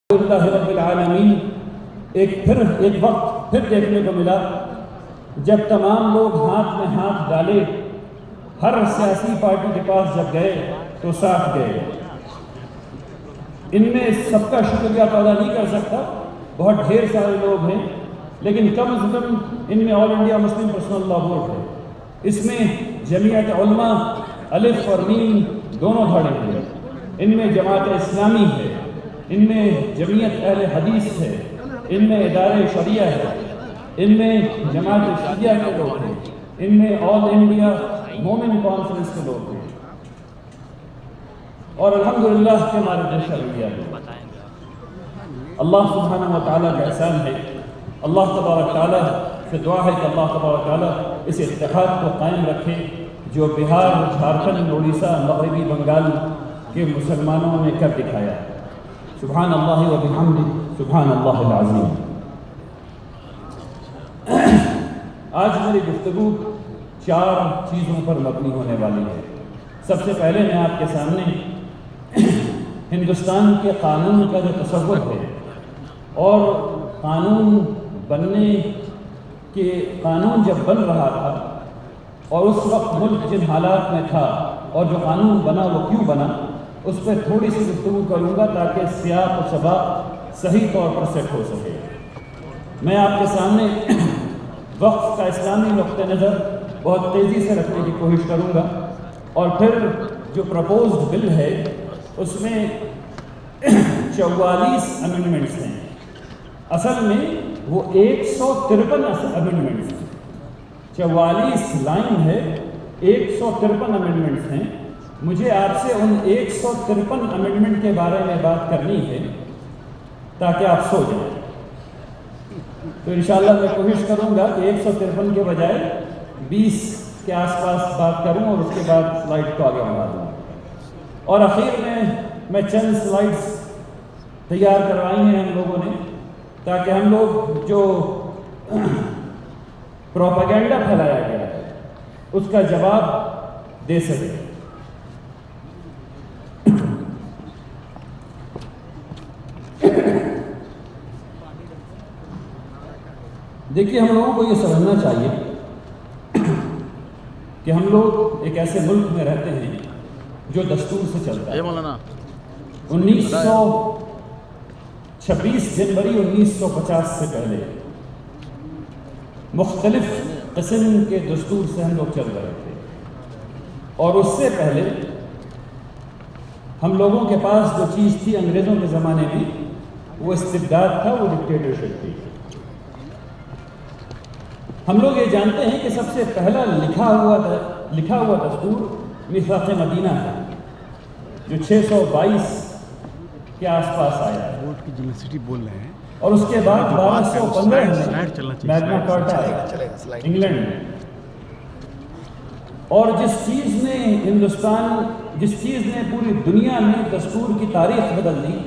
اللہ رب العالمین ایک وقت پھر دیکھنے کو ملا جب تمام لوگ ہاتھ میں ہاتھ ڈالے، ہر سیاسی پارٹی کے پاس جب گئے تو ساتھ گئے۔ ان میں سب کا شکریہ ادا نہیں کر سکتا، بہت ڈھیر سارے لوگ ہیں، لیکن کم از کم ان میں all India Muslim personal law board ہے، اس میں جمعیت علماء الف اور میم دونوں دھڑے ہیں، ان میں جماعت اسلامی ہے، ان میں جمعیت اہل حدیث ہے، ان میں ادارہ شریعہ ہے، ان میں جماعت شیعہ کے لوگ ہیں، ان میں آل انڈیا مومن کانفرنس کے لوگ ہیں، اور الحمدللہ کے مارگدرشن دیا ہے۔ اللہ سبحانہ و تعالیٰ کا احسان ہے، اللہ تبارک تعالیٰ سے دعا ہے کہ اللہ تبارک تعالیٰ اس اتحاد کو قائم رکھے جو بہار، جھارکھنڈ، اڑیسہ، مغربی بنگال کے مسلمانوں نے کر دکھایا۔ سبحان اللہ و بحمدہ، سبحان اللہ العظیم۔ آج میری گفتگو 4 چیزوں پر مبنی ہونے والی ہے۔ سب سے پہلے میں آپ کے سامنے ہندوستان کے قانون کا جو تصور ہے اور قانون بننے کے قانون جب بن رہا تھا اور اس وقت ملک جن حالات میں تھا اور جو قانون بنا وہ کیوں بنا، اس پہ تھوڑی سی گفتگو کروں گا تاکہ سیاق و سباق صحیح طور پر سیٹ ہو سکے۔ میں آپ کے سامنے وقف کا اسلامی نقطہ نظر بہت تیزی سے رکھنے کی کوشش کروں گا، اور پھر جو پرپوزڈ بل ہے اس میں 44 امینڈمنٹس ہیں، اصل میں وہ 153 امینڈمنٹس ہیں، 44 لائن ہے، 153 امینڈمنٹس ہیں۔ مجھے آپ سے ان 153 امینڈمنٹ کے بارے میں بات کرنی ہے تاکہ آپ سو جائیں۔ تو انشاءاللہ میں کوشش کروں گا کہ 153 کے بجائے 20 کے آس پاس بات کروں اور اس کے بعد سلائڈ کو آگے بڑھا دوں، اور اخیر میں چند سلائڈز تیار کروائی ہیں ہم لوگوں نے تاکہ ہم لوگ جو پروپیگنڈا پھیلایا گیا ہے اس کا جواب دے سکیں۔ دیکھیے، ہم لوگوں کو یہ سمجھنا چاہیے کہ ہم لوگ ایک ایسے ملک میں رہتے ہیں جو دستور سے چلتا ہے۔ 26 جنوری 1950 سے پہلے مختلف قسم کے دستور سے ہم لوگ چل رہے تھے، اور اس سے پہلے ہم لوگوں کے پاس جو چیز تھی انگریزوں کے زمانے میں وہ استبداد تھا، وہ ڈکٹیٹرشپ تھی۔ ہم لوگ یہ جانتے ہیں کہ سب سے پہلا لکھا ہوا دستور میثاق مدینہ ہے جو 622 کے آس پاس آیا ہے، یونیورسٹی بول رہے ہیں، اور اس کے بعد 1215 میں میگنا کارٹا آیا انگلینڈ میں۔ اور جس چیز نے پوری دنیا میں دستور کی تاریخ بدل دی،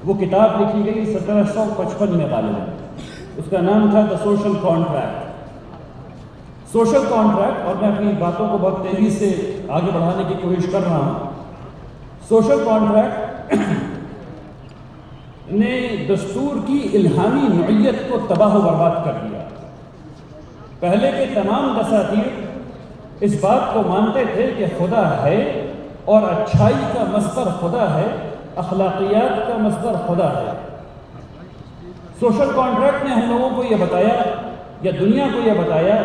وہ کتاب لکھی گئی 1755 میں غالباً، اس کا نام تھا the social contract. Social contract, اور میں اپنی باتوں کو بہت تیزی سے آگے بڑھانے کی کوشش کر رہا ہوں۔ سوشل کانٹریکٹ نے دستور کی الہامی نوعیت کو تباہ و برباد کر دیا۔ پہلے کے تمام دساتیر اس بات کو مانتے تھے کہ خدا ہے اور اچھائی کا مصدر خدا ہے، اخلاقیات کا مصدر خدا ہے۔ سوشل کانٹریکٹ نے ہم لوگوں کو یہ بتایا، یا دنیا کو یہ بتایا،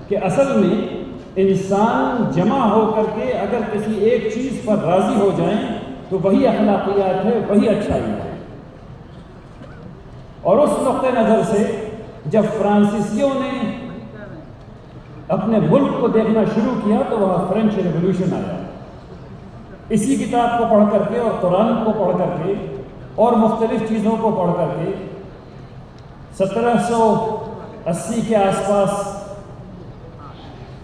کہ اصل میں انسان جمع ہو کر کے اگر کسی ایک چیز پر راضی ہو جائیں تو وہی اخلاقیات ہے، وہی اچھائی ہے۔ اور اس نقطہ نظر سے جب فرانسیسیوں نے اپنے ملک کو دیکھنا شروع کیا تو وہاں فرینچ ریولوشن آیا۔ اسی کتاب کو پڑھ کر کے اور قرآن کو پڑھ کر کے اور مختلف چیزوں کو پڑھ کر کے 1780 کے آس پاس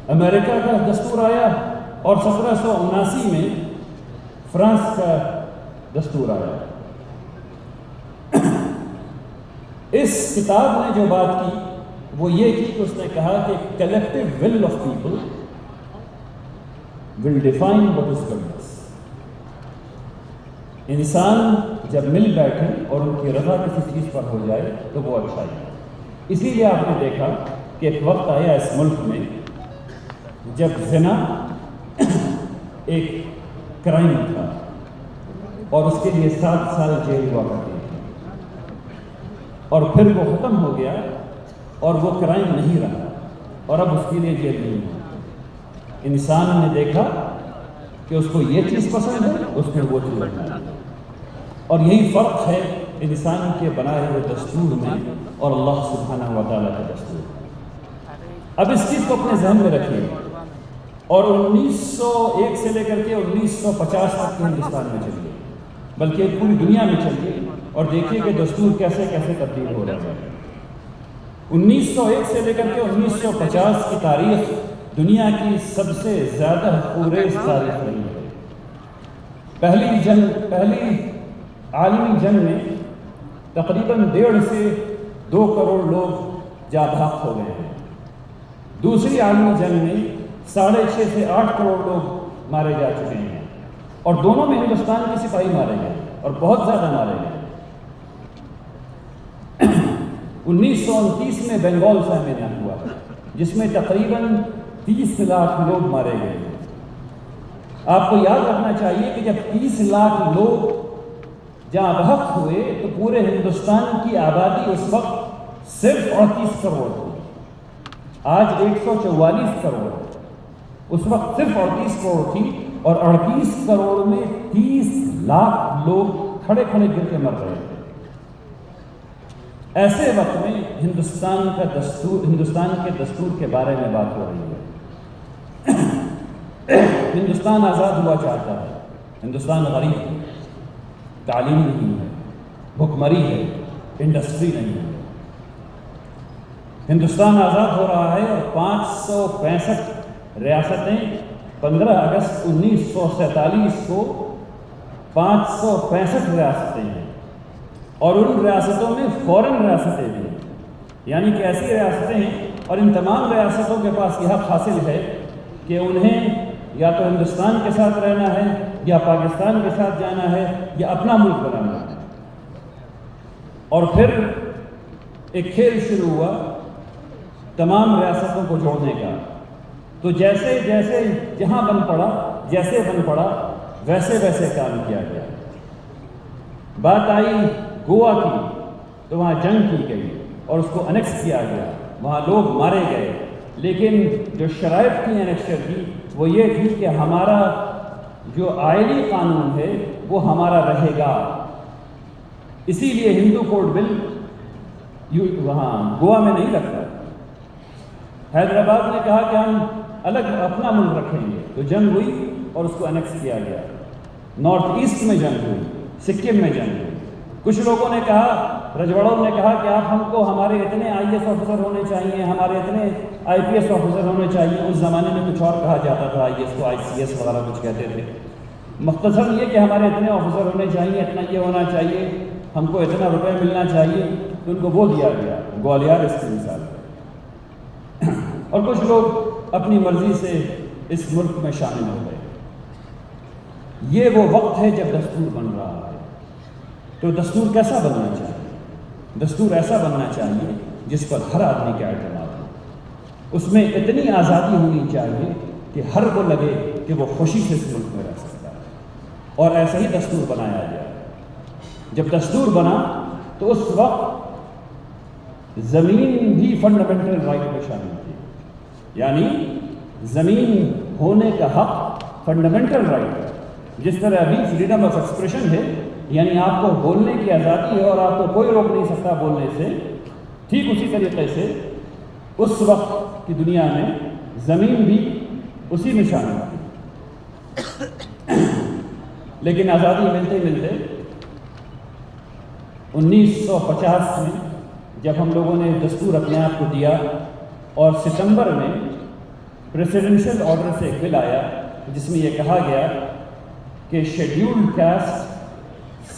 امریکہ کا دستور آیا، اور 1779 میں فرانس کا دستور آیا۔ اس کتاب نے جو بات کی وہ یہ کی کہ اس نے کہا کہ collective will of people will define what is goodness. انسان جب مل بیٹھے اور ان کی رضا کسی چیز پر ہو جائے تو وہ اچھائی ہے۔ اسی لیے آپ نے دیکھا کہ ایک وقت آیا اس ملک میں جب زنا ایک کرائم تھا اور اس کے لیے 7 سال جیل ہوا کرتی تھی، اور پھر وہ ختم ہو گیا اور وہ کرائم نہیں رہا اور اب اس کے لیے جیل نہیں ہوا۔ انسان نے دیکھا کہ اس کو یہ چیز پسند ہے، اس نے وہ چیز اپنائی، اور یہی فرق ہے انسان کے بنائے ہوئے دستور میں اور اللہ سبحانہ و تعالیٰ کے دستور میں۔ اب اس چیز کو اپنے ذہن میں رکھیے، اور 1901 سے لے کر کے 1950 تک کے ہندوستان میں چلیے، بلکہ پوری دنیا میں چلیے اور دیکھیے کہ دستور کیسے کیسے تبدیل ہو رہا ہے۔ 1901 سے لے کر کے 1950 کی تاریخ دنیا کی سب سے زیادہ خونریز تاریخ رہی ہے۔ پہلی عالمی جنگ میں تقریباً 1.5 سے 2 کروڑ لوگ جاں بحق ہو گئے ہیں۔ دوسری عالمی جنگ میں 6.5 سے 8 کروڑ لوگ مارے جا چکے ہیں، اور دونوں میں ہندوستان کے سپاہی مارے گئے اور بہت زیادہ مارے گئے۔ 1929 میں بنگال فیمن ہوا جس میں تقریباً 30 لاکھ لوگ مارے گئے۔ آپ کو یاد رکھنا چاہیے کہ جب 30 لاکھ لوگ جہاں بحق ہوئے تو پورے ہندوستان کی آبادی اس وقت صرف 38 کروڑ تھی، آج 144 کروڑ، اس وقت صرف 38 کروڑ تھی، اور 38 کروڑ میں 30 لاکھ لوگ کھڑے کھڑے گر کے مر رہے تھے۔ ایسے وقت میں ہندوستان کے دستور کے بارے میں بات ہو رہی ہے۔ ہندوستان آزاد ہوا چاہتا ہے، ہندوستان غریب ہے، تعلیم نہیں ہے، بھوکمری ہے، انڈسٹری نہیں ہے۔ ہندوستان آزاد ہو رہا ہے اور 565 ریاستیں 15 اگست 1947 کو 565 ریاستیں ہیں، اور ان ریاستوں میں فورن ریاستیں بھی ہیں، یعنی کہ ایسی ریاستیں ہیں، اور ان تمام ریاستوں کے پاس یہ حق حاصل ہے کہ انہیں یا تو ہندوستان کے ساتھ رہنا ہے، یا پاکستان کے ساتھ جانا ہے، یا اپنا ملک بنانا ہے۔ اور پھر ایک کھیل شروع ہوا تمام ریاستوں کو جوڑنے کا، تو جیسے جیسے جہاں بن پڑا، جیسے بن پڑا ویسے ویسے کام کیا گیا۔ بات آئی گوا کی تو وہاں جنگ کی گئی اور اس کو انیکس کیا گیا، وہاں لوگ مارے گئے، لیکن جو شرائط تھی انیکسچر کی وہ یہ تھی کہ ہمارا جو آئلی قانون ہے وہ ہمارا رہے گا۔ اسی لیے ہندو کوڈ بل وہاں گوا میں نہیں لگتا۔ حیدرآباد نے کہا کہ ہم الگ اپنا ملک رکھیں گے، تو جنگ ہوئی اور اس کو انیکس کیا گیا۔ نارتھ ایسٹ میں جنگ ہوئی، سکم میں جنگ ہوئی۔ کچھ لوگوں نے کہا، رجواڑوں نے کہا کہ آپ ہم کو ہمارے اتنے IAS آفیسر ہونے چاہیے، ہمارے اتنے IPS آفیسر ہونے چاہیے۔ اس زمانے میں کچھ اور کہا جاتا تھا، IAS کو ICS وغیرہ کچھ کہتے تھے۔ مختصر یہ کہ ہمارے اتنے آفیسر ہونے چاہیے، اتنا یہ ہونا چاہیے، ہم کو اتنا روپے ملنا چاہیے، تو ان کو وہ دیا گیا۔ گوالیار اس کی مثال ہے۔ اور کچھ لوگ اپنی مرضی سے اس ملک میں شامل ہو گئے۔ یہ وہ وقت ہے جب دستور بن رہا ہے۔ تو دستور کیسا بننا چاہیے؟ دستور ایسا بننا چاہیے جس پر ہر آدمی کا اعتماد ہو، اس میں اتنی آزادی ہونی چاہیے کہ ہر کو لگے کہ وہ خوشی سے اس ملک میں رہ سکتا ہے، اور ایسا ہی دستور بنایا گیا۔ جب دستور بنا تو اس وقت زمین بھی فنڈامنٹل رائٹ میں شامل تھی، یعنی زمین ہونے کا حق فنڈامنٹل رائٹ ہے۔ جس طرح ابھی فریڈم آف ایکسپریشن ہے، یعنی آپ کو بولنے کی آزادی ہے اور آپ کو کوئی روک نہیں سکتا بولنے سے، ٹھیک اسی طریقے سے اس وقت کی دنیا میں زمین بھی اسی میں شامل تھی۔ لیکن آزادی ملتے ملتے 1950 میں جب ہم لوگوں نے دستور اپنے آپ کو دیا، اور ستمبر میں پریسیڈنشل آرڈر سے ایک بل آیا جس میں یہ کہا گیا کہ شیڈیولڈ کاسٹ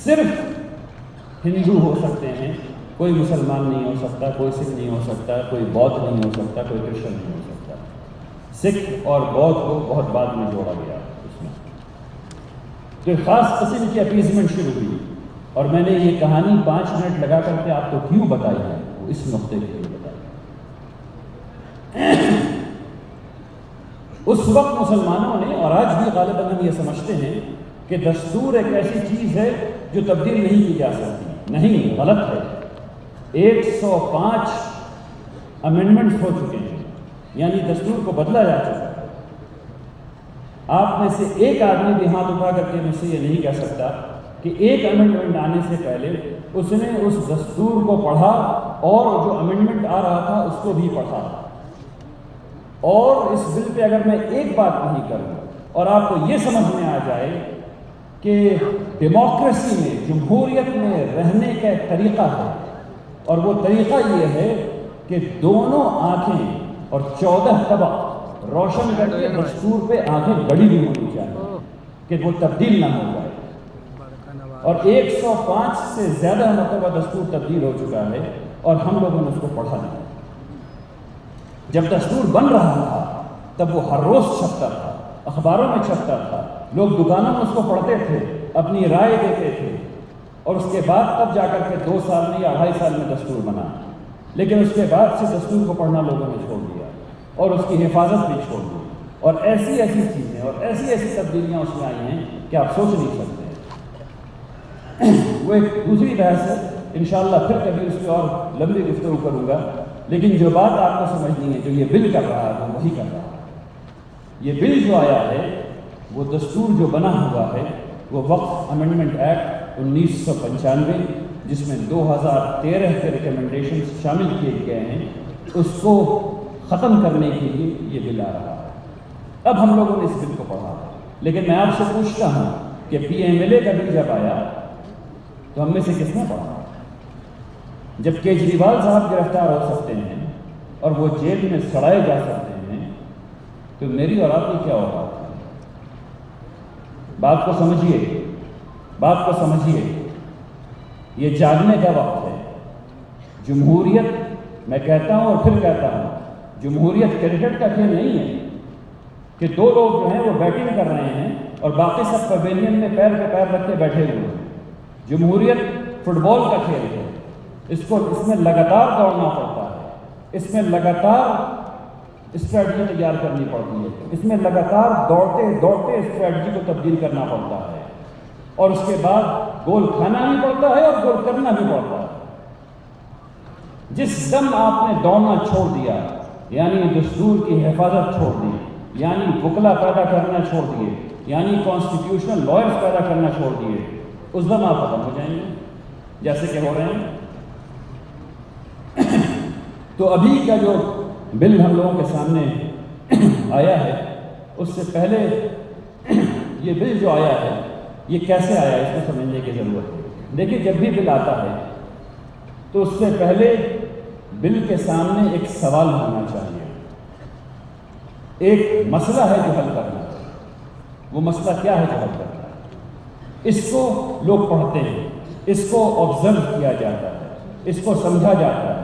صرف ہندو ہو سکتے ہیں، کوئی مسلمان نہیں ہو سکتا، کوئی سکھ نہیں ہو سکتا، کوئی بودھ نہیں ہو سکتا، کوئی کرسچن نہیں ہو سکتا۔ سکھ اور بودھ کو بہت بعد میں جوڑا گیا اس میں۔ تو ایک خاص قسم کی اپیزمنٹ شروع ہوئی، اور میں نے یہ کہانی 5 منٹ لگا کر کے آپ کو کیوں بتائی ہے، وہ اس نقطے کے لیے بتائی۔ اس وقت مسلمانوں نے، اور آج بھی غالباً ہم یہ سمجھتے ہیں کہ دستور ایک ایسی چیز ہے جو تبدیل نہیں کی جا سکتی۔ نہیں، غلط ہے۔ 105 امینڈمنٹس ہو چکے ہیں، یعنی دستور کو بدلا جا چکا ہے۔ آپ میں سے ایک آدمی بھی ہاتھ اٹھا کر کے مجھ سے یہ نہیں کہہ سکتا کہ ایک امینڈمنٹ آنے سے پہلے اس نے اس دستور کو پڑھا اور جو امینڈمنٹ آ رہا تھا اس کو بھی پڑھا۔ اور اس بل پہ اگر میں ایک بات نہیں کروں اور آپ کو یہ سمجھ میں آ جائے کہ ڈیموکریسی میں، جمہوریت میں رہنے کا ایک طریقہ ہے، اور وہ طریقہ یہ ہے کہ دونوں آنکھیں اور 14 طبق روشن کر کے دستور پہ آنکھیں گڑی بھی ہونی چاہیے کہ وہ تبدیل نہ ہو جائے۔ اور 105 سے زیادہ مرتبہ دستور تبدیل ہو چکا ہے اور ہم لوگوں نے اس کو پڑھا نہیں۔ جب دستور بن رہا تھا تب وہ ہر روز چھپتا تھا، اخباروں میں چھپتا تھا، لوگ دکانوں میں اس کو پڑھتے تھے، اپنی رائے دیتے تھے، اور اس کے بعد تب جا کر کے 2 سال میں یا 2.5 سال میں دستور بنا۔ لیکن اس کے بعد سے دستور کو پڑھنا لوگوں نے چھوڑ دیا اور اس کی حفاظت بھی چھوڑ دی، اور ایسی ایسی چیزیں اور ایسی ایسی تبدیلیاں اس میں آئی ہیں کہ آپ سوچ نہیں سکتے۔ وہ ایک دوسری بحث ہے، انشاءاللہ پھر کبھی اس پہ اور لمبی گفتگو کروں گا، لیکن جو بات آپ کو سمجھنی ہے، جو یہ بل کر رہا ہے وہ وہی کر رہا ہے۔ یہ بل جو آیا ہے، وہ دستور جو بنا ہوا ہے، وہ وقف امینڈمنٹ ایکٹ 1995 جس میں 2013 کے ریکمنڈیشنز شامل کیے گئے ہیں، اس کو ختم کرنے کے لیے یہ بل آ رہا ہے۔ اب ہم لوگوں نے اس بل کو پڑھا، لیکن میں آپ سے پوچھتا ہوں کہ PMLA کا بل جب آیا تو ہم میں سے کس نے پڑھا؟ جب کیجریوال صاحب گرفتار ہو سکتے ہیں اور وہ جیل میں سڑائے جا سکتے ہیں تو میری اور آپ کی کیا ہوگا؟ بات کو سمجھیے، بات کو سمجھیے، یہ جاگنے کا وقت ہے۔ جمہوریت، میں کہتا ہوں اور پھر کہتا ہوں، جمہوریت کرکٹ کا کھیل نہیں ہے کہ 2 لوگ جو ہیں وہ بیٹنگ کر رہے ہیں اور باقی سب پویلین میں پیر پہ پیر رکھ کے بیٹھے ہوئے ہیں۔ جمہوریت فٹ بال کا کھیل ہے، اس میں لگاتار دوڑنا پڑتا ہے، اس میں لگاتار اسٹریٹجی تیار کرنی پڑتی ہے، اس میں لگاتار دوڑتے دوڑتے اسٹریٹجی کو تبدیل کرنا پڑتا ہے، اور اس کے بعد گول کھانا بھی پڑتا ہے اور گول کرنا بھی پڑتا ہے۔ جس دم آپ نے دوڑنا چھوڑ دیا، یعنی دستور کی حفاظت چھوڑ دی، یعنی وکلا پیدا کرنا چھوڑ دیے، یعنی کانسٹیٹیوشنل لائرز پیدا کرنا چھوڑ دیے، اس دم آپ ختم ہو جائیں گے جیسے کہ ہو رہے ہیں۔ تو ابھی کا جو بل ہم لوگوں کے سامنے آیا ہے، اس سے پہلے یہ بل جو آیا ہے یہ کیسے آیا ہے اس کو سمجھنے کی ضرورت ہے۔ دیکھیے، جب بھی بل آتا ہے تو اس سے پہلے بل کے سامنے ایک سوال ہونا چاہیے، ایک مسئلہ ہے جو حل کرنا ہے۔ وہ مسئلہ کیا ہے جو حل کرنا ہے؟ اس کو لوگ پڑھتے ہیں، اس کو آبزرو کیا جاتا ہے، اس کو سمجھا جاتا ہے،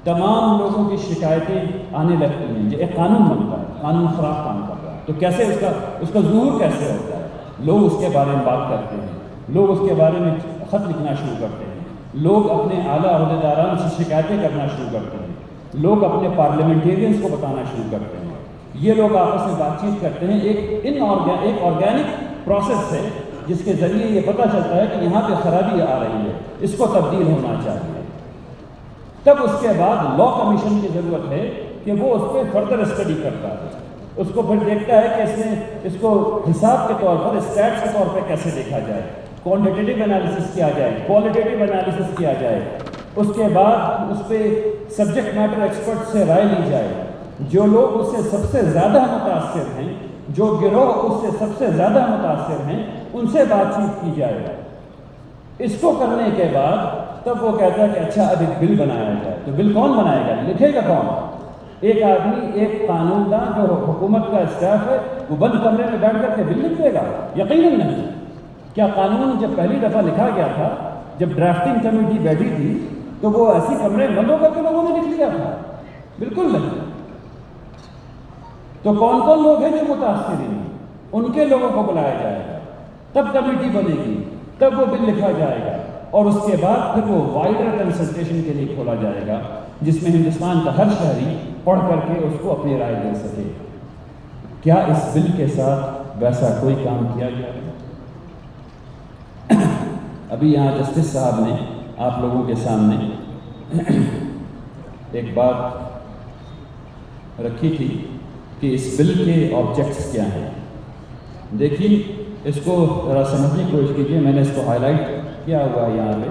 تمام لوگوں کی شکایتیں آنے لگتی ہیں۔ جو ایک قانون بنتا ہے، قانون خراب کام کر رہا ہے، تو کیسے اس کا ظہور کیسے ہوتا ہے؟ لوگ اس کے بارے میں بات کرتے ہیں، لوگ اس کے بارے میں خط لکھنا شروع کرتے ہیں، لوگ اپنے اعلیٰ عہدیداران سے شکایتیں کرنا شروع کرتے ہیں، لوگ اپنے پارلیمنٹیرینز کو بتانا شروع کرتے ہیں، یہ لوگ آپس میں بات چیت کرتے ہیں۔ ایک آرگینک پروسیس ہے جس کے ذریعے یہ پتہ چلتا ہے کہ یہاں پہ خرابی آ رہی ہے، اس کو تبدیل ہونا چاہیے۔ تب اس کے بعد لا کمیشن کی ضرورت ہے کہ وہ اس پہ فردر اسٹڈی کرتا ہے، اس کو پھر دیکھتا ہے کہ اس کو حساب کے طور پر، اسٹیٹس کے طور پہ کیسے دیکھا جائے، کوانٹیٹیو انالیسس کیا جائے، کوالٹیٹیو انالیسس کیا جائے، اس کے بعد اس پہ سبجیکٹ میٹر ایکسپرٹ سے رائے لی جائے، جو لوگ اس سے سب سے زیادہ متاثر ہیں، جو گروہ اس سے سب سے زیادہ متاثر ہیں، ان سے بات چیت کی جائے۔ اس کو کرنے کے بعد تب وہ کہتا ہے کہ اچھا اب ایک بل بنایا جائے۔ تو بل کون بنائے گا؟ لکھے گا کون؟ ایک آدمی، ایک قانون داں جو حکومت کا اسٹاف ہے، وہ بند کمرے میں بیٹھ کر کے بل لکھ دے گا؟ یقیناً نہیں۔ کیا قانون جب پہلی دفعہ لکھا گیا تھا، جب ڈرافٹنگ کمیٹی بیٹھی تھی، تو وہ ایسی کمرے بند ہو کر کے لوگوں نے لکھ لیا تھا؟ بالکل نہیں۔ تو کون کون لوگ ہیں جو متاثر ہیں؟ ان کے لوگوں کو بلایا جائے گا، تب کمیٹی بنے گی، تب وہ بل لکھا جائے گا، اور اس کے بعد پھر وہ وائڈر کنسلٹیشن کے لیے کھولا جائے گا، جس میں ہندوستان کا ہر شہری پڑھ کر کے اس کو اپنی رائے دے سکے۔ کیا اس بل کے ساتھ ویسا کوئی کام کیا گیا ہے؟ ابھی یہاں جسٹس صاحب نے آپ لوگوں کے سامنے ایک بات رکھی تھی کہ اس بل کے آبجیکٹس کیا ہیں۔ دیکھیے اس کو ذرا سمجھنے کی کوشش کیجیے، میں نے اس کو ہائی لائٹ کیا ہوا ہے یہاں پہ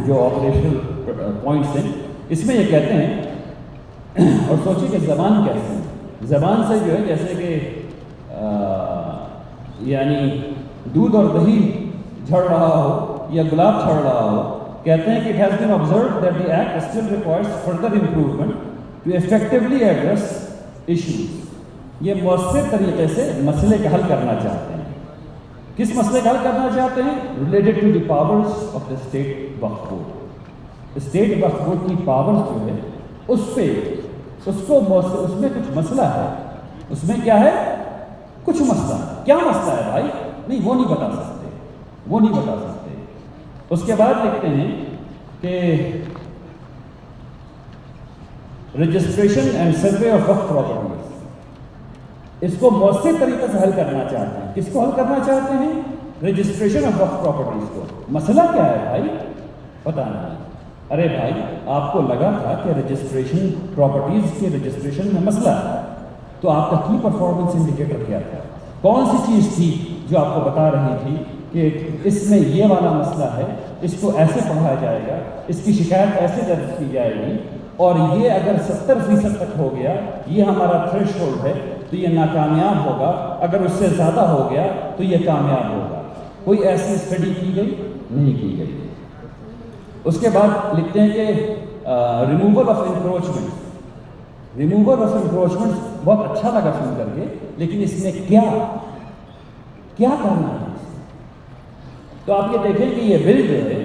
جو آپریشنل پوائنٹس ہیں۔ اس میں یہ کہتے ہیں، اور سوچیں کہ زبان کیسے ہے، زبان سے جو ہے جیسے کہ یعنی دودھ اور دہی جھڑ رہا ہو یا گلاب جھڑ رہا ہو، کہتے ہیں کہ it has been observed that the act still requires further improvement to effectively address issues۔ یہ مؤثر طریقے سے مسئلے کا حل کرنا چاہتے ہیں۔ کس مسئلے کا حل کرنا چاہتے ہیں؟ related to the powers of the state وقف بورڈ۔ اسٹیٹ وقف بورڈ کی پاورز جو ہے اس پہ اس میں کچھ مسئلہ ہے، اس میں کیا ہے؟ کچھ مسئلہ۔ کیا مسئلہ ہے بھائی؟ نہیں، وہ نہیں بتا سکتے، وہ نہیں بتا سکتے۔ اس کے بعد لکھتے ہیں کہ رجسٹریشن اینڈ سروے آف وقف پراپرٹیز، اس کو مؤثر طریقے سے حل کرنا چاہتے ہیں۔ کس کو حل کرنا چاہتے ہیں؟ رجسٹریشن آف وقف پراپرٹیز کو۔ مسئلہ کیا ہے بھائی؟ پتہ نہیں۔ ارے بھائی آپ کو لگا تھا کہ رجسٹریشن پراپرٹیز کے رجسٹریشن میں مسئلہ ہے، تو آپ کا کی پرفارمنس انڈیکیٹر کیا تھا؟ کون سی چیز تھی جو آپ کو بتا رہی تھی کہ اس میں یہ والا مسئلہ ہے، اس کو ایسے پڑھایا جائے گا، اس کی شکایت ایسے درج کی جائے گی، اور یہ اگر 70% تک ہو گیا، یہ ہمارا تھریش ہولڈ ہے، تو یہ ناکامیاب ہوگا، اگر اس سے زیادہ ہو گیا تو یہ کامیاب ہوگا۔ کوئی ایسی اسٹڈی کی گئی؟ نہیں کی گئی۔ اس کے بعد لکھتے ہیں کہ removal of encroachment. Removal of encroachment بہت اچھا لگا سن کر کے، لیکن اس میں کیا کرنا ہے؟ تو آپ یہ دیکھیں کہ یہ بل جو ہے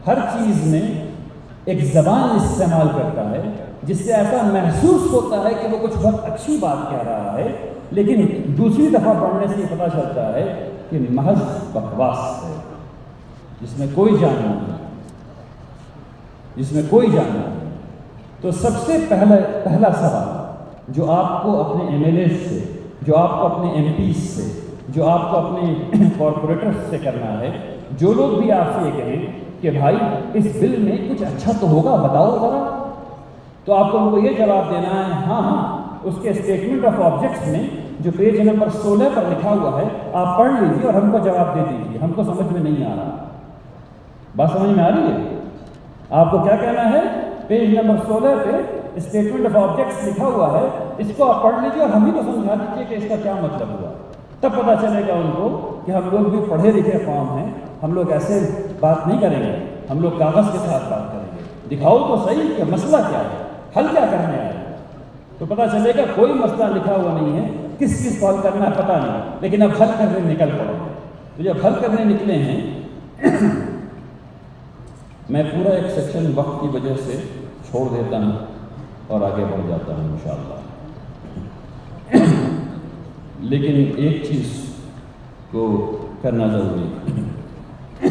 ہر چیز میں ایک زبان استعمال کرتا ہے جس سے ایسا محسوس ہوتا ہے کہ وہ کچھ بہت اچھی بات کہہ رہا ہے، لیکن دوسری دفعہ پڑھنے سے یہ پتہ چلتا ہے کہ محض بکواس ہے، جس میں کوئی جان نہیں، جس میں کوئی جان نہیں۔ تو سب سے پہلا سوال جو آپ کو اپنے ایم ایل اے سے، جو آپ کو اپنے ایم پیز سے، جو آپ کو اپنے کارپوریٹرز سے کرنا ہے، جو لوگ بھی آپ سے یہ کہیں کہ بھائی اس بل میں کچھ اچھا تو ہوگا، بتاؤ ذرا، تو آپ کو ان کو یہ جواب دینا ہے ہاں اس کے اسٹیٹمنٹ آف آبجیکٹس میں جو پیج نمبر 16 پر لکھا ہوا ہے آپ پڑھ لیجیے اور ہم کو جواب دے دیجیے، ہم کو سمجھ میں نہیں آ رہا۔ بات سمجھ میں آ رہی ہے؟ آپ کو کیا کہنا ہے؟ پیج نمبر 16 پہ اسٹیٹمنٹ آف آبجیکٹس لکھا ہوا ہے، اس کو آپ پڑھ لیجیے اور ہم ہی کو سمجھا دیجیے کہ اس کا کیا مطلب ہوا، تب پتہ چلے گا ان کو کہ ہم لوگ بھی پڑھے لکھے قوم ہیں، ہم لوگ ایسے بات نہیں کریں گے، ہم لوگ کاغذ کے ساتھ بات کریں گے۔ دکھاؤ تو صحیح کہ مسئلہ کیا ہے، حل کیا کرنے آئے، تو پتہ چلے گا کوئی مسئلہ لکھا ہوا نہیں ہے، کس کو حل کرنا ہے پتہ نہیں، لیکن اب حل کرنے نکل پڑے۔ تو جب حل کرنے نکلے ہیں میں پورا ایک سیکشن وقت کی وجہ سے چھوڑ دیتا ہوں اور آگے بڑھ جاتا ہوں انشاءاللہ۔ لیکن ایک چیز کو کرنا ضروری ہے،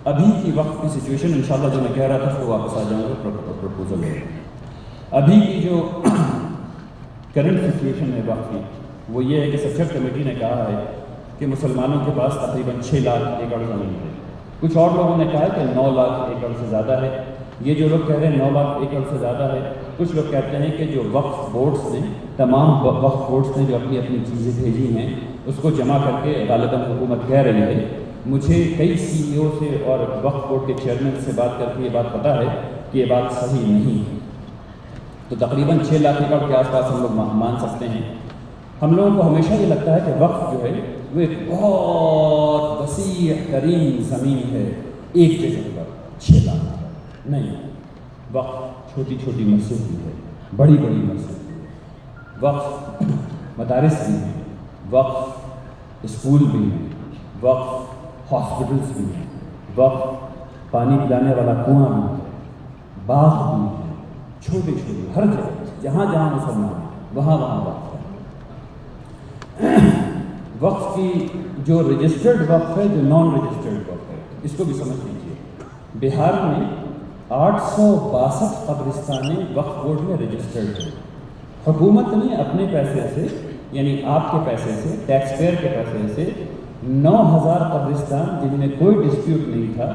ابھی کی وقت کی سچویشن انشاءاللہ جو میں کہہ رہا تھا اس کو واپس آ جاؤں گا پروپوزل ہے۔ ابھی کی جو کرنٹ سچویشن ہے وقت کی وہ یہ ہے کہ سبجیکٹ کمیٹی نے کہا ہے کہ مسلمانوں کے پاس تقریباً 6 لاکھ ایکڑ زمین ہے، کچھ اور لوگوں نے کہا کہ 9 لاکھ ایکڑ سے زیادہ ہے۔ یہ جو لوگ کہہ رہے ہیں 9 لاکھ ایکڑ سے زیادہ ہے، کچھ لوگ کہتے ہیں کہ جو وقف بورڈز نے، تمام وقف بورڈز نے جو اپنی اپنی چیزیں بھیجی ہیں اس کو جمع کر کے غالباً حکومت کہہ رہی ہے۔ مجھے کئی سی ای او سے اور وقف بورڈ کے چیئرمین سے بات کر کے یہ بات پتہ ہے کہ یہ بات صحیح نہیں ہے، تو تقریباً 6 لاکھ ایکڑ کے آس پاس ہم لوگ مان سکتے ہیں۔ ہم لوگوں کو ہمیشہ یہ لگتا ہے کہ وقف جو ہے وہ ایک بہت وسیع ترین زمین ہے ایک جگہ پر 6 لاکھ، نہیں، وقف چھوٹی چھوٹی مسجد بھی ہے، بڑی بڑی مسجد بھی ہے، وقف مدارس بھی ہیں، وقف اسکول بھی ہیں، وقف ہاسپٹلس بھی ہیں، وقف پانی پلانے والا کنواں بھی ہے، باغ بھی ہے، چھوٹے چھوٹے ہر جگہ جہاں جہاں مسلمان ہیں وہاں وقف ہے۔ وقف کی جو رجسٹرڈ وقف ہے، جو نان رجسٹرڈ وقف ہے، اس کو بھی سمجھ لیجیے۔ بہار میں 862 قبرستانیں وقف بورڈ میں رجسٹرڈ ہیں۔ حکومت نے اپنے پیسے سے، یعنی آپ کے پیسے سے، ٹیکس پیئر کے پیسے سے 9000 قبرستان جن میں کوئی ڈسپیوٹ نہیں تھا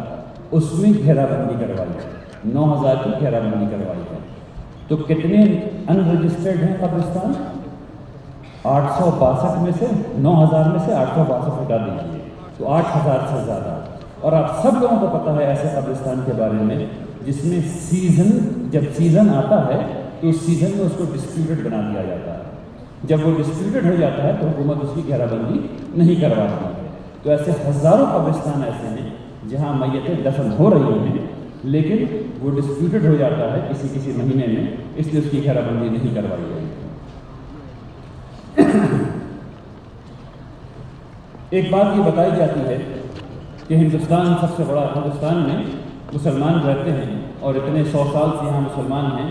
اس میں گھیرا بندی کروائی ہے، 9000 کی گھیرا بندی کروائی ہے۔ تو کتنے ان رجسٹرڈ ہیں قبرستان؟ 862 میں سے 9000 میں سے 862 ہٹا دیجیے تو 8000 سے زیادہ۔ اور آپ سب لوگوں کو پتہ ہے ایسے قبرستان کے بارے میں جس میں جب سیزن آتا ہے تو اس سیزن میں اس کو ڈسپیوٹڈ بنا دیا جاتا ہے۔ جب وہ ڈسپیوٹڈ ہو جاتا ہے تو حکومت اس کی گھیرا بندی نہیں کرواتی ہے۔ تو ایسے ہزاروں قبرستان ایسے ہیں جہاں میتیں دفن ہو رہی ہیں لیکن وہ ڈسپیوٹڈ ہو جاتا ہے کسی مہینے میں، اس لیے اس کی گھیرا بندی نہیں کروائی گئی۔ ایک بات یہ بتائی جاتی ہے کہ ہندوستان سب سے بڑا، ہندوستان میں مسلمان رہتے ہیں اور اتنے 100 سال سے یہاں مسلمان ہیں،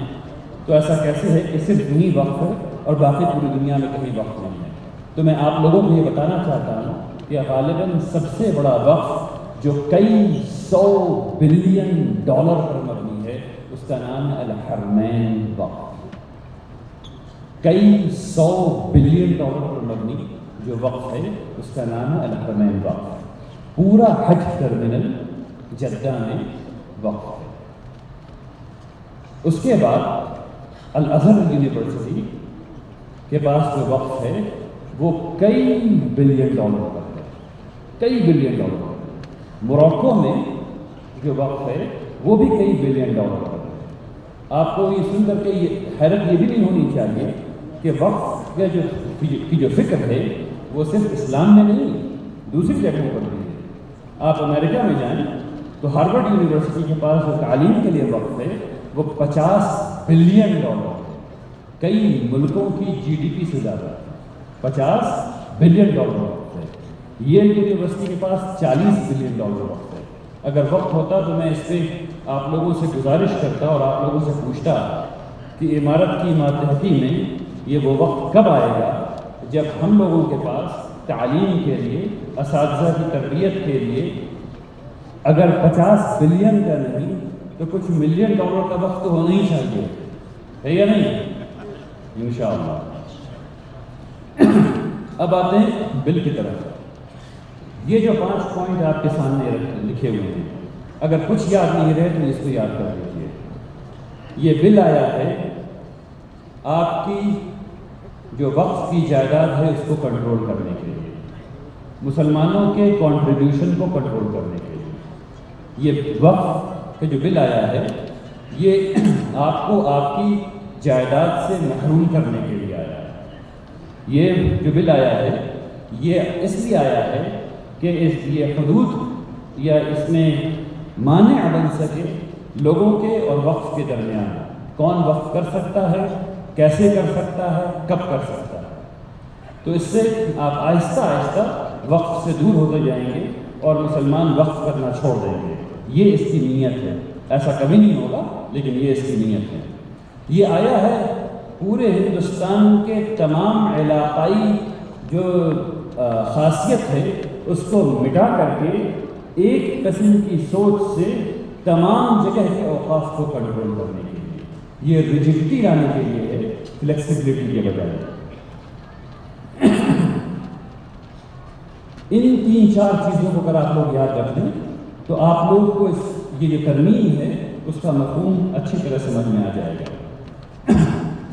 تو ایسا کیسے ہے کہ صرف یہیں وقف ہے اور باقی پوری دنیا میں کہیں وقف نہیں ہے؟ تو میں آپ لوگوں کو یہ بتانا چاہتا ہوں کہ غالباً سب سے بڑا وقف جو کئی 100 بلین ڈالر پر مبنی ہے اس کا نام ہے الحرمین وقف۔ کئی 100 بلین ڈالر پر مبنی جو وقف ہے اس کا نام ہے الحرمین وقف۔ پورا حج ٹرمینل جدہ میں وقف ہے۔ اس کے بعد الازہر یونیورسٹی کے پاس جو وقف ہے وہ کئی بلین ڈالر پر ہے، کئی بلین ڈالر پر۔ موروکو میں جو وقف ہے وہ بھی کئی بلین ڈالر پر ہے۔ آپ کو یہ سن کر کے یہ حیرت یہ بھی نہیں ہونی چاہیے کہ وقف کی جو فکر ہے وہ صرف اسلام میں نہیں، دوسری جگہوں پر بھی ہے۔ آپ امریکہ میں جائیں تو ہارورڈ یونیورسٹی کے پاس جو تعلیم کے لیے وقف ہے وہ 50 بلین ڈالر ہے، کئی ملکوں کی جی ڈی پی سے زیادہ، 50 بلین ڈالر وقف ہے۔ ییل یونیورسٹی کے پاس 40 بلین ڈالر وقف ہے۔ اگر وقت ہوتا تو میں اس پہ آپ لوگوں سے گزارش کرتا اور آپ لوگوں سے پوچھتا کہ عمارت کی ماتحتی میں یہ وہ وقت کب آئے گا جب ہم لوگوں کے پاس تعلیم کے لیے، اساتذہ کی تربیت کے لیے اگر 50 بلین کا نہیں تو کچھ ملین ڈالر کا وقت تو ہونا ہی چاہیے، ہے یا نہیں؟ انشاءاللہ۔ اب آتے ہیں بل کی طرف۔ یہ جو 5 پوائنٹ آپ کے سامنے لکھے ہوئے ہیں، اگر کچھ یاد نہیں رہے تو اس کو یاد کر لیجیے۔ یہ بل آیا ہے آپ کی جو وقف کی جائیداد ہے اس کو کنٹرول کرنے کے لیے، مسلمانوں کے کنٹریبیوشن کو کنٹرول کرنے کے لیے۔ یہ وقف کا جو بل آیا ہے یہ آپ کو آپ کی جائیداد سے محروم کرنے کے لیے آیا ہے۔ یہ جو بل آیا ہے یہ اس لیے آیا ہے کہ یہ حدود یا اس میں مانع بن سکے لوگوں کے اور وقف کے درمیان، کون وقف کر سکتا ہے، کیسے کر سکتا ہے، کب کر سکتا ہے۔ تو اس سے آپ آہستہ آہستہ وقف سے دور ہوتے جائیں گے اور مسلمان وقف کرنا چھوڑ دیں گے۔ یہ اس کی نیت ہے، ایسا کبھی نہیں ہوگا لیکن یہ اس کی نیت ہے۔ یہ آیا ہے پورے ہندوستان کے تمام علاقائی جو خاصیت ہے اس کو مٹا کر کے ایک قسم کی سوچ سے تمام جگہ کے اوقاف کو کنٹرول کرنے کے لیے، یہ ریجڈیٹی لانے کے لیے ہے، فلیکسیبلٹی کے بجائے۔ ان 3-4 چیزوں کو اگر آپ لوگ یاد رکھ لیں تو آپ لوگ کو یہ جو ترمیم ہے اس کا مفہوم اچھی طرح سمجھ میں آ جائے گا۔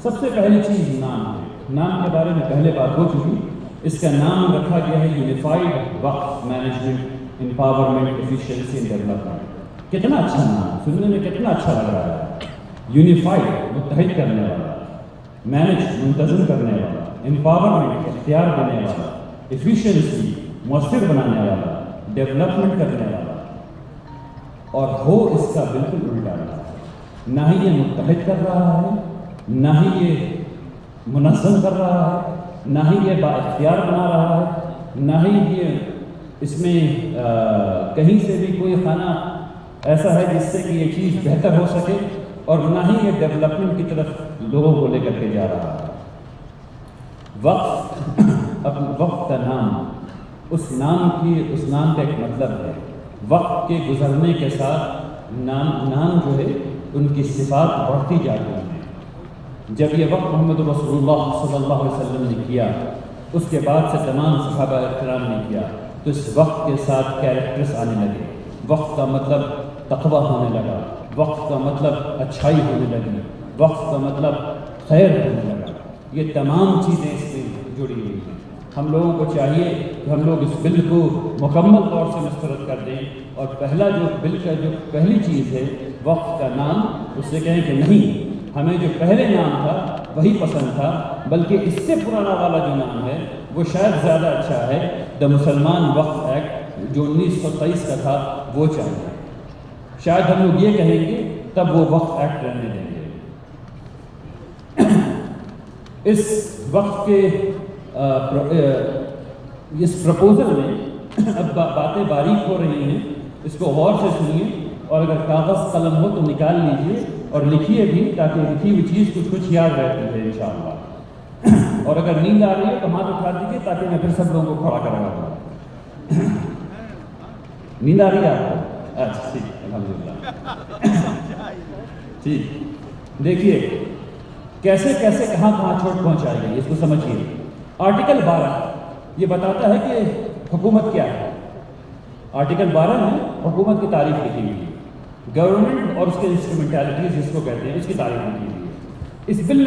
سب سے پہلی چیز نام ہے۔ نام کے بارے میں پہلے بات ہو چکی، اس کا نام رکھا گیا ہے یونیفائڈ وقف management empowerment efficiency and development. کتنا اچھا نام ہے، سننے میں کتنا اچھا لگ رہا ہے۔ یونیفائڈ متحد کرنے والا، مینج منتظم کرنے والا، امپاورمنٹ اختیار دینے والا، ایفیشینسی مؤثر بنانے والا، ڈیولپمنٹ کرنے والا، اور ہو اس کا بالکل الٹا رہا ہے۔ نہ ہی یہ متحد کر رہا ہے، نہ ہی یہ منظم کر رہا ہے، نہ ہی یہ با اختیار بنا رہا ہے، نہ ہی یہ اس میں کہیں سے بھی کوئی خانہ ایسا ہے جس سے کہ یہ چیز بہتر ہو سکے، اور نہ ہی یہ ڈیولپمنٹ کی طرف لوگوں کو لے کر کے جا رہا ہے۔ وقف اب وقت کا نام، اس نام کا ایک مطلب ہے، وقت کے گزرنے کے ساتھ نام جو ہے ان کی صفات بڑھتی جاتی ہیں۔ جب یہ وقت محمد رسول اللہ صلی اللہ علیہ وسلم نے کیا، اس کے بعد سے تمام صحابہ کرام نے کیا، تو اس وقت کے ساتھ کیریکٹرز آنے لگے۔ وقت کا مطلب تقویٰ ہونے لگا، وقت کا مطلب اچھائی ہونے لگی، وقت کا مطلب خیر ہونے لگا۔ یہ تمام چیزیں اس میں جڑی ہوئی ہیں۔ ہم لوگوں کو چاہیے کہ ہم لوگ اس بل کو مکمل طور سے مسترد کر دیں، اور پہلا جو بل کا جو پہلی چیز ہے وقت کا نام، اس سے کہیں کہ نہیں، ہمیں جو پہلے نام تھا وہی پسند تھا، بلکہ اس سے پرانا والا جو نام ہے وہ شاید زیادہ اچھا ہے، دا مسلمان وقف ایکٹ جو 1923 کا تھا وہ چاہیے۔ شاید ہم لوگ یہ کہیں گے تب وہ وقف ایکٹ رہنے دیں گے۔ اس وقت کے اس پرپوزل میں اب باتیں باریک ہو رہی ہیں، اس کو غور سے سنیے، اور اگر کاغذ قلم ہو تو نکال لیجئے اور لکھیے بھی، تاکہ لکھی ہوئی چیز کچھ یاد رہتی ہے انشاءاللہ۔ اور اگر نیند آ رہی ہے تو ہاتھ اٹھا دیجیے تاکہ میں پھر سب لوگوں کو کھڑا کرا۔ نیند آ رہی ہے آپ کو؟ اچھا ٹھیک، الحمدللہ۔ ٹھیک، دیکھیے کیسے کیسے کہاں چوٹ پہنچائی گئی، اس کو سمجھیے۔ آرٹیکل 12 یہ بتاتا ہے کہ حکومت کیا ہے۔ آرٹیکل 12 میں حکومت کی تعریف لکھی ہوئی ہے، گورنمنٹ اور اس کے انسٹرومنٹیلٹیز جس کو کہتے ہیں اس کی تعریف لکھی ہوئی ہے۔ اس بل